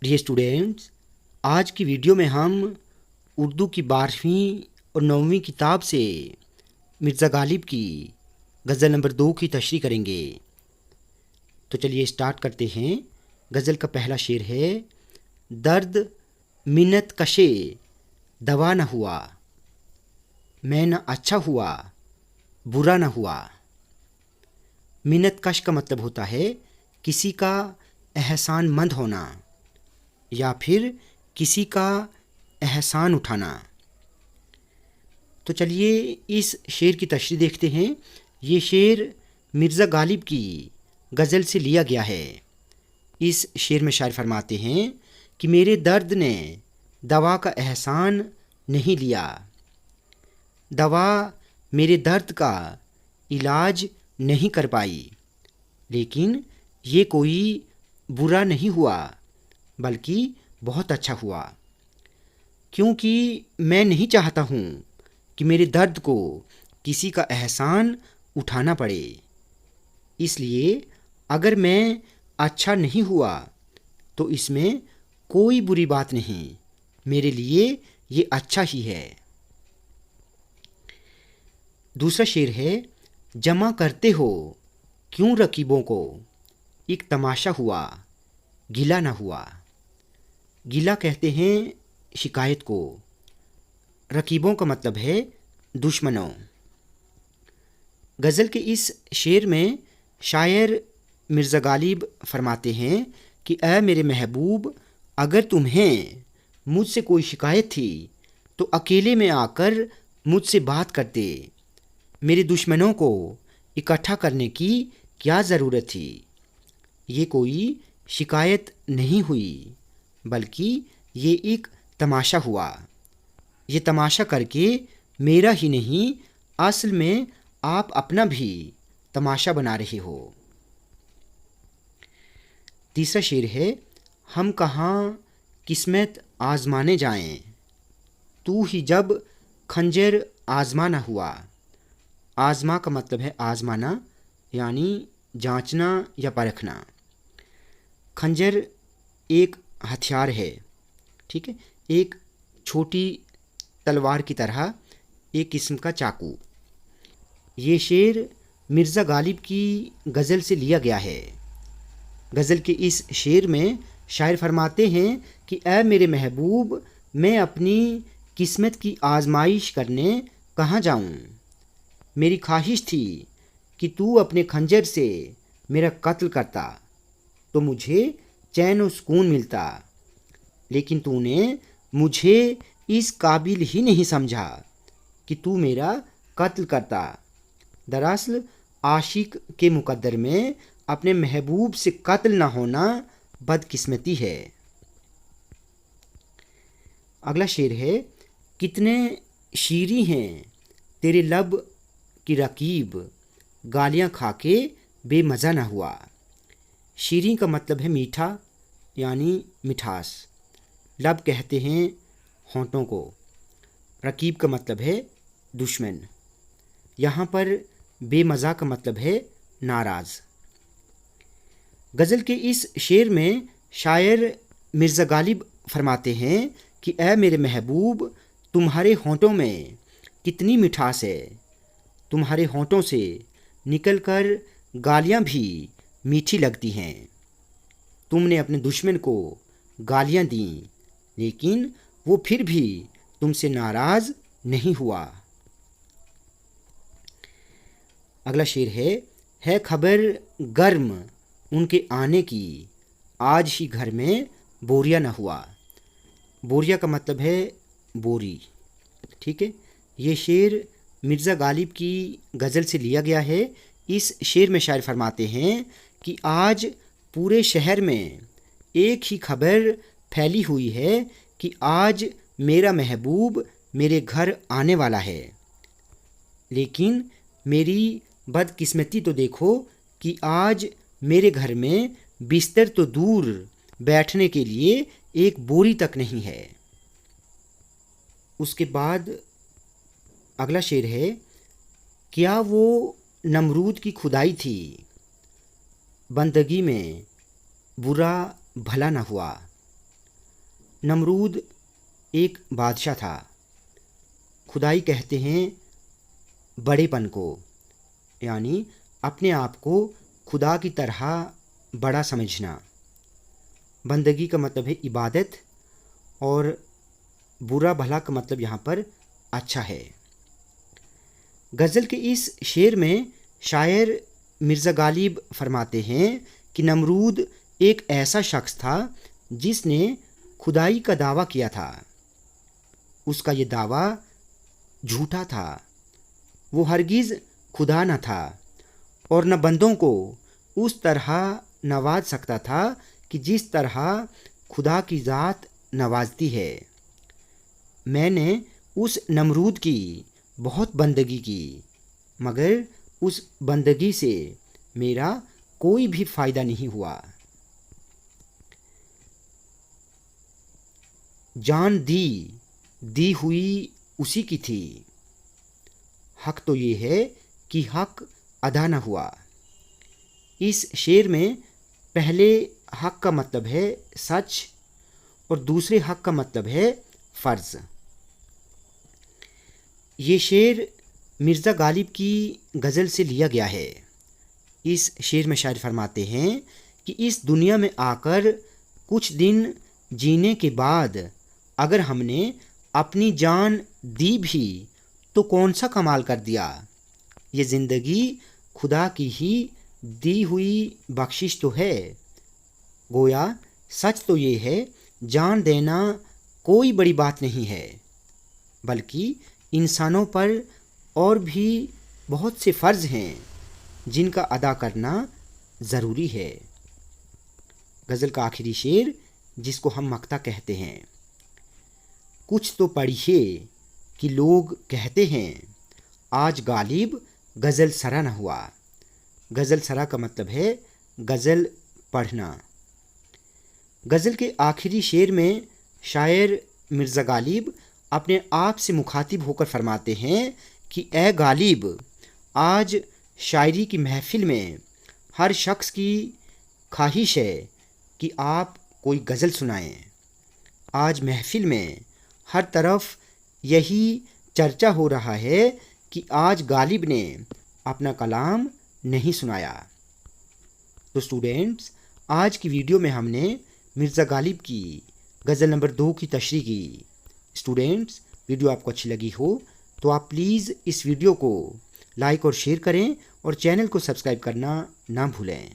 Dear students, आज की video में हम उर्दू की 12वीं और 9वीं किताब से मिर्ज़ा गालिब की गज़ल नंबर 2 की तशरीह करेंगे। तो चलिए स्टार्ट करते हैं। गज़ल का पहला शेर है, दर्द मिन्नत कशे दवा न हुआ, मैं न अच्छा हुआ बुरा न हुआ। मिन्नत कश का मतलब होता है किसी का एहसान मंद होना या फिर किसी का एहसान उठाना। तो चलिए इस शेर की तशरीह देखते हैं। ये शेर मिर्ज़ा गालिब की गज़ल से लिया गया है। इस शेर में शायर फरमाते हैं कि मेरे दर्द ने दवा का एहसान नहीं लिया, दवा मेरे दर्द का इलाज नहीं कर पाई, लेकिन ये कोई बुरा नहीं हुआ बल्कि बहुत अच्छा हुआ, क्योंकि मैं नहीं चाहता हूँ कि मेरे दर्द को किसी का एहसान उठाना पड़े। इसलिए अगर मैं अच्छा नहीं हुआ तो इसमें कोई बुरी बात नहीं, मेरे लिए ये अच्छा ही है। दूसरा शेर है, जमा करते हो क्यों रकीबों को, एक तमाशा हुआ गिला ना हुआ। गिला कहते हैं शिकायत को, रकीबों का मतलब है दुश्मनों। गज़ल के इस शेर में शायर मिर्ज़ा गालिब फरमाते हैं कि ऐ मेरे महबूब, अगर तुम्हें मुझसे कोई शिकायत थी तो अकेले में आकर मुझसे बात करते, मेरे दुश्मनों को इकट्ठा करने की क्या ज़रूरत थी। ये कोई शिकायत नहीं हुई बल्कि ये एक तमाशा हुआ। ये तमाशा करके मेरा ही नहीं, असल में आप अपना भी तमाशा बना रहे हो। तीसरा शेर है, हम कहाँ किस्मत आजमाने जाएं, तू ही जब खंजर आजमा ना हुआ। आजमा का मतलब है आजमाना, यानी जांचना या परखना। खंजर एक हथियार है, ठीक है, एक छोटी तलवार की तरह एक किस्म का चाकू। ये शेर मिर्ज़ा गालिब की गज़ल से लिया गया है। गज़ल के इस शेर में शायर फरमाते हैं कि ऐ मेरे महबूब, मैं अपनी किस्मत की आजमाइश करने कहाँ जाऊँ। मेरी ख्वाहिश थी कि तू अपने खंजर से मेरा कत्ल करता तो मुझे चैन और सुकून मिलता, लेकिन तूने मुझे इस काबिल ही नहीं समझा कि तू मेरा कत्ल करता। दरअसल आशिक के मुकद्दर में अपने महबूब से कत्ल ना होना बदकिस्मती है। अगला शेर है, कितने शीरी हैं तेरे लब की रकीब, गालियाँ खा के बेमज़ा ना हुआ। शीरी का मतलब है मीठा, यानी मिठास। लब कहते हैं होंठों को। रकीब का मतलब है दुश्मन। यहाँ पर बेमज़ा का मतलब है नाराज़। गज़ल के इस शेर में शायर मिर्ज़ा गालिब फरमाते हैं कि ऐ मेरे महबूब, तुम्हारे होंठों में कितनी मिठास है, तुम्हारे होंठों से निकलकर गालियाँ भी मीठी लगती हैं। तुमने अपने दुश्मन को गालियाँ दीं, लेकिन वो फिर भी तुमसे नाराज़ नहीं हुआ। अगला शेर है खबर गर्म उनके आने की, आज ही घर में बोरिया न हुआ। बोरिया का मतलब है बोरी, ठीक है। ये शेर मिर्ज़ा गालिब की गज़ल से लिया गया है। इस शेर में शायर फरमाते हैं कि आज पूरे शहर में एक ही खबर फैली हुई है कि आज मेरा महबूब मेरे घर आने वाला है, लेकिन मेरी बदकिस्मती तो देखो कि आज मेरे घर में बिस्तर तो दूर बैठने के लिए एक बोरी तक नहीं है। उसके बाद अगला शेर है, क्या वो नमरूद की खुदाई थी, बंदगी में बुरा भला न हुआ। नमरूद एक बादशाह था। खुदाई कहते हैं बड़ेपन को, यानी अपने आप को खुदा की तरह बड़ा समझना। बंदगी का मतलब है इबादत, और बुरा भला का मतलब यहाँ पर अच्छा है। गज़ल के इस शेर में शायर मिर्ज़ा गालिब फरमाते हैं कि नमरूद एक ऐसा शख्स था जिसने खुदाई का दावा किया था। उसका ये दावा झूठा था। वो हरगिज़ खुदा न था और न बंदों को उस तरह नवाज सकता था कि जिस तरह खुदा की ज़ात नवाजती है। मैंने उस नमरूद की बहुत बंदगी की, मगर उस बंदगी से मेरा कोई भी फ़ायदा नहीं हुआ। जान दी हुई उसी की थी। हक तो ये है कि हक अदा न हुआ। इस शेर में पहले हक का मतलब है सच और दूसरे हक का मतलब है फ़र्ज़। ये शेर मिर्ज़ा गालिब की गज़ल से लिया गया है। इस शेर में शायर फरमाते हैं कि इस दुनिया में आकर कुछ दिन जीने के बाद अगर हमने अपनी जान दी भी तो कौन सा कमाल कर दिया। ये ज़िंदगी खुदा की ही दी हुई बख्शिश तो है। गोया सच तो ये है जान देना कोई बड़ी बात नहीं है, बल्कि इंसानों पर और भी बहुत से फ़र्ज़ हैं जिनका अदा करना ज़रूरी है। गज़ल का आखिरी शेर जिसको हम मक्ता कहते हैं। कुछ तो पढ़िए कि लोग कहते हैं आज गालिब गज़ल सरा न हुआ। गज़ल सरा का मतलब है गज़ल पढ़ना। गज़ल के आखिरी शेर में शायर मिर्ज़ा गालिब अपने आप से मुखातिब होकर फरमाते हैं कि ए गालिब, आज शायरी की महफ़िल में हर शख्स की ख्वाहिश है कि आप कोई गज़ल सुनाएं। आज महफ़िल में हर तरफ यही चर्चा हो रहा है कि आज गालिब ने अपना कलाम नहीं सुनाया। तो स्टूडेंट्स, आज की वीडियो में हमने मिर्ज़ा गालिब की गज़ल नंबर 2 की तशरीह की। स्टूडेंट्स, वीडियो आपको अच्छी लगी हो तो आप प्लीज़ इस वीडियो को लाइक और शेयर करें और चैनल को सब्सक्राइब करना ना भूलें।